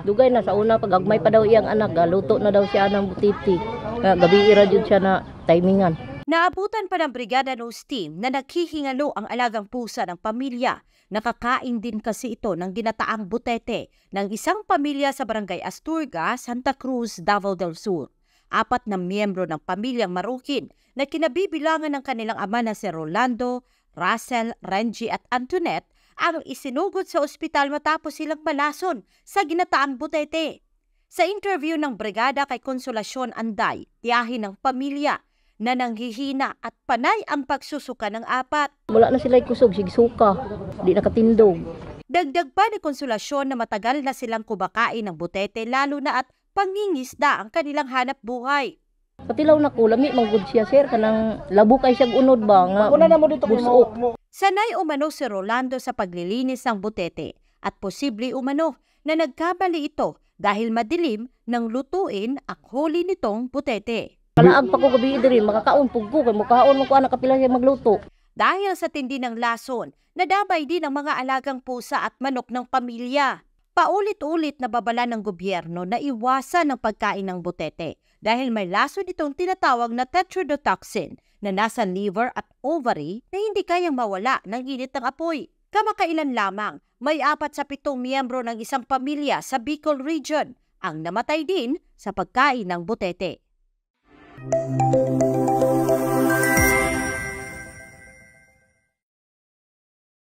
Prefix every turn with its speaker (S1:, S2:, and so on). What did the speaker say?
S1: Dugay na sa una pagagmay pa daw iyang anak, luto na daw siya ng butiti. Gabi ira jud siya na timingan.
S2: Naabutan pa ng Brigada News Team na naghihingalo ang alagang pusa ng pamilya. Nakakain din kasi ito ng ginataang butete ng isang pamilya sa Barangay Asturga, Santa Cruz, Davao del Sur. 4 na miyembro ng pamilyang Marukin na kinabibilangan ng kanilang ama na si Rolando, Russell, Renji at Antoinette ang isinugod sa ospital matapos silang malason sa ginataang butete. Sa interview ng Brigada kay Consolacion Anday, tiyahin ng pamilya na nanghihina at panay ang pagsusuka ng 4.
S1: Wala na sila kusog, sigsuka, di nakatindog.
S2: Dagdag pa ni Consolacion na matagal na silang kumakain ng butete lalo na at pangingisda ang kanilang hanap buhay.
S1: Patilaw na ko, lami manggod siya sir, kanang labo kay siyang unod ba nga busok.
S2: Sanay umano si Rolando sa paglilinis ng butete at posible umano na nagkamali ito dahil madilim nang lutuin ang huli nitong butete.
S1: Kalaag pa ko gabi diri, makakaon pug ko kay mukaon mo ko anak kapila siya magluto.
S2: Dahil sa tindi ng lason, nadamay din ang mga alagang pusa at manok ng pamilya. Paulit-ulit na babala ng gobyerno na iwasan ang pagkain ng butete dahil may lason itong tinatawag na tetrodotoxin na nasa liver at ovary na hindi kayang mawala ng init ng apoy. Kamakailan lamang, may 4 sa 7 miyembro ng isang pamilya sa Bicol Region ang namatay din sa pagkain ng butete.